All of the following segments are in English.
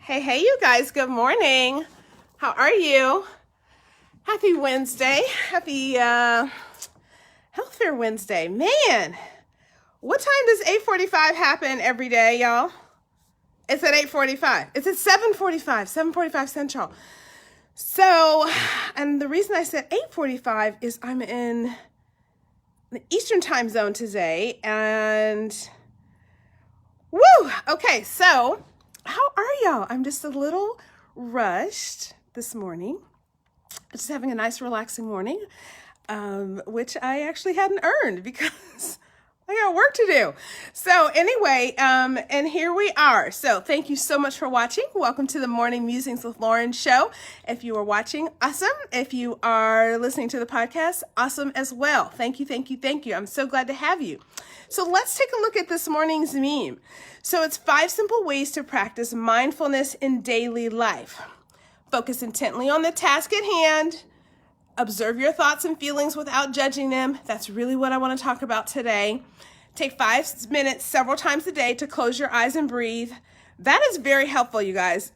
Hey, you guys, good morning. How are you? Happy Wednesday. Happy Health Fair Wednesday. Man, what time does 8:45 happen every day, y'all? It's at 8:45. It's at 7:45, 7:45 Central. So, and the reason I said 8:45 is I'm in the Eastern time zone today, and woo! Okay, so how are y'all? I'm just a little rushed this morning. Just having a nice, relaxing morning, which I actually hadn't earned because I got work to do. So anyway, and here we are. So thank you so much for watching. Welcome to the Morning Musings with Lauryn show. If you are watching, awesome. If you are listening to the podcast, awesome as well. Thank you, thank you, thank you. I'm so glad to have you. So let's take a look at this morning's meme. So it's 5 simple ways to practice mindfulness in daily life. Focus intently on the task at hand. Observe your thoughts and feelings without judging them. That's really what I want to talk about today. Take 5 minutes several times a day to close your eyes and breathe. That is very helpful, you guys.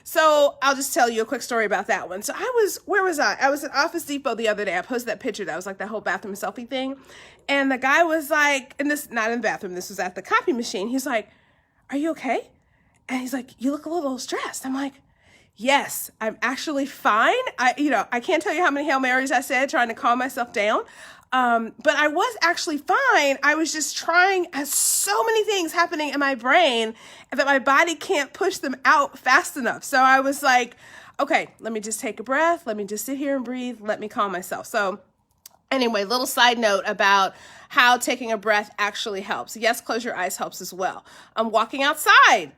So I'll just tell you a quick story about that one. So where was I? I was at Office Depot the other day. I posted that picture that was like that whole bathroom selfie thing. And the guy was like, and this, not in the bathroom, this was at the copy machine. He's like, "Are you okay?" And he's like, "You look a little stressed." I'm like, yes, I'm actually fine. I can't tell you how many Hail Marys I said trying to calm myself down. But I was actually fine. I was just trying, as so many things happening in my brain that my body can't push them out fast enough. So I was like, okay, let me just take a breath. Let me just sit here and breathe. Let me calm myself. So anyway, little side note about how taking a breath actually helps. Yes, close your eyes helps as well. Walking outside.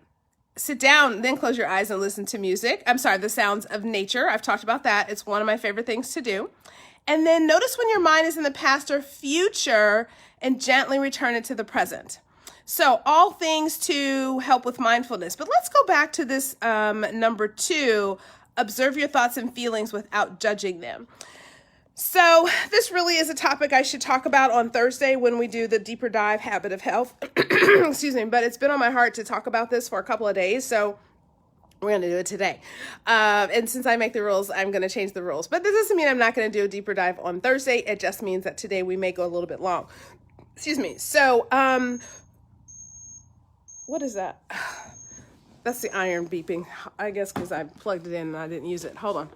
Sit down, then close your eyes and listen to music. The sounds of nature. I've talked about that. It's one of my favorite things to do. And then notice when your mind is in the past or future and gently return it to the present. So all things to help with mindfulness. But let's go back to this number 2, observe your thoughts and feelings without judging them. So this really is a topic I should talk about on Thursday when we do the deeper dive habit of health. Excuse me, but it's been on my heart to talk about this for a couple of days, so we're going to do it today. And since I make the rules, I'm going to change the rules. But this doesn't mean I'm not going to do a deeper dive on Thursday. It just means that today we may go a little bit long. Excuse me. So, what is that? That's the iron beeping, I guess, because I plugged it in and I didn't use it. Hold on.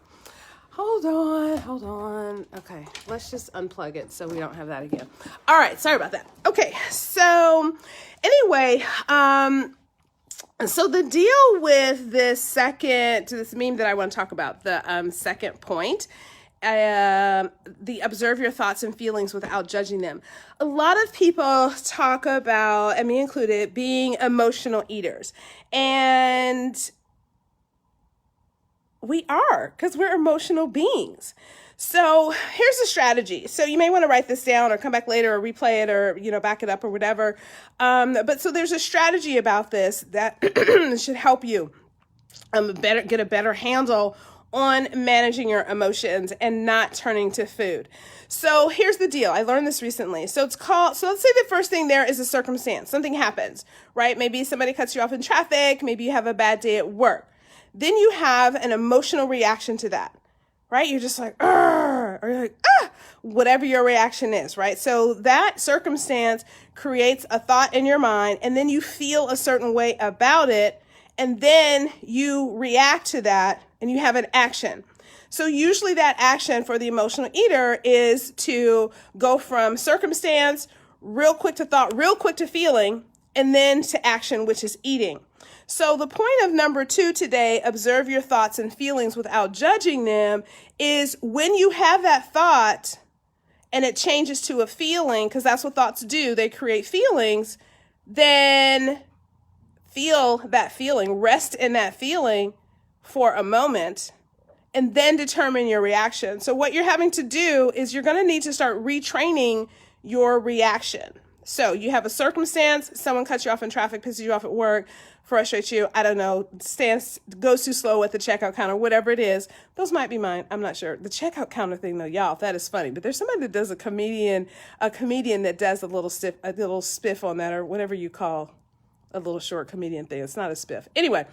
Okay, let's just unplug it so we don't have that again. All right, sorry about that. Okay, so anyway, so the deal with this meme that I want to talk about, the second point, the observe your thoughts and feelings without judging them. A lot of people talk about, and me included, being emotional eaters. And we are, because we're emotional beings. So here's the strategy. So you may want to write this down or come back later or replay it or, back it up or whatever. But so there's a strategy about this that should help you get a better handle on managing your emotions and not turning to food. So here's the deal. I learned this recently. So let's say the first thing there is a circumstance. Something happens, right? Maybe somebody cuts you off in traffic. Maybe you have a bad day at work. Then you have an emotional reaction to that, right? You're just like, or you're like, whatever your reaction is, right? So that circumstance creates a thought in your mind, and then you feel a certain way about it, and then you react to that, and you have an action. So usually that action for the emotional eater is to go from circumstance, real quick to thought, real quick to feeling, and then to action, which is eating. So the point of number 2 today, observe your thoughts and feelings without judging them, is when you have that thought and it changes to a feeling, because that's what thoughts do, they create feelings, then feel that feeling, rest in that feeling for a moment, and then determine your reaction. So what you're having to do is you're going to need to start retraining your reaction. So you have a circumstance, someone cuts you off in traffic, pisses you off at work, frustrates you, I don't know, goes too slow at the checkout counter, whatever it is. Those might be mine. I'm not sure. The checkout counter thing though, y'all, that is funny. But there's somebody that does a comedian that does a little spiff on that, or whatever you call a little short comedian thing. It's not a spiff. Anyway,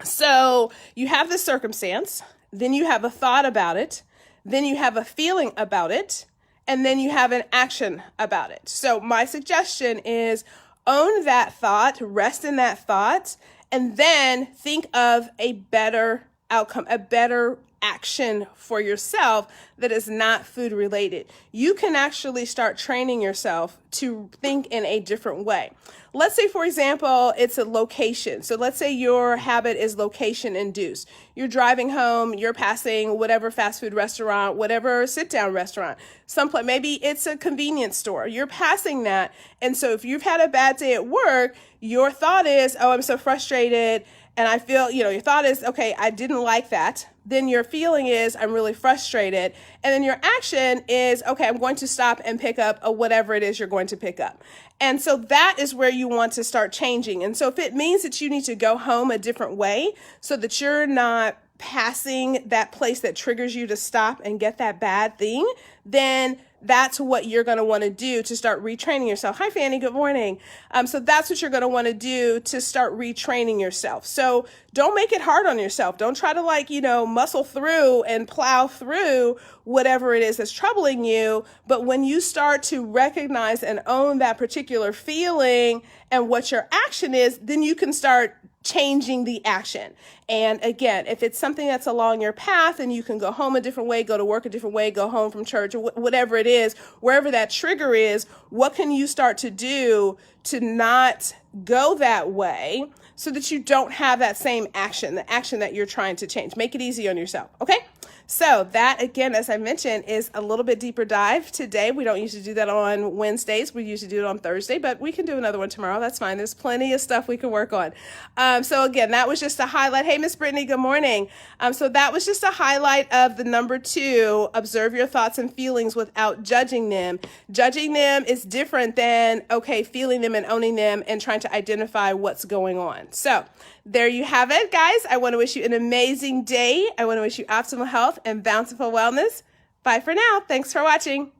So you have this circumstance, then you have a thought about it, then you have a feeling about it, and then you have an action about it. So my suggestion is own that thought, rest in that thought, and then think of a better outcome, a better action for yourself that is not food related. You can actually start training yourself to think in a different way. Let's say, for example, it's a location. So let's say your habit is location induced. You're driving home, you're passing whatever fast food restaurant, whatever sit down restaurant, someplace, maybe it's a convenience store. You're passing that. And so if you've had a bad day at work, your thought is, oh, I'm so frustrated. And I feel, your thought is, okay, I didn't like that. Then your feeling is, I'm really frustrated. And then your action is, okay, I'm going to stop and pick up whatever it is you're going to pick up. And so that is where you want to start changing. And so if it means that you need to go home a different way so that you're not passing that place that triggers you to stop and get that bad thing, then that's what you're going to want to do to start retraining yourself. Hi, Fanny. Good morning. So that's what you're going to want to do to start retraining yourself. So don't make it hard on yourself. Don't try to muscle through and plow through whatever it is that's troubling you. But when you start to recognize and own that particular feeling and what your action is, then you can start changing the action. And again, if it's something that's along your path and you can go home a different way, go to work a different way, go home from church, or whatever it is, wherever that trigger is, what can you start to do to not go that way so that you don't have that same action, the action that you're trying to change? Make it easy on yourself. Okay. So that, again, as I mentioned, is a little bit deeper dive today. We don't usually do that on Wednesdays. We usually do it on Thursday, but we can do another one tomorrow. That's fine. There's plenty of stuff we can work on. So again, that was just a highlight. Hey, Miss Brittany, good morning. So that was just a highlight of the number 2, observe your thoughts and feelings without judging them. Judging them is different than, okay, feeling them and owning them and trying to identify what's going on. So there you have it, guys. I want to wish you an amazing day. I want to wish you optimal health and bountiful wellness. Bye for now. Thanks for watching.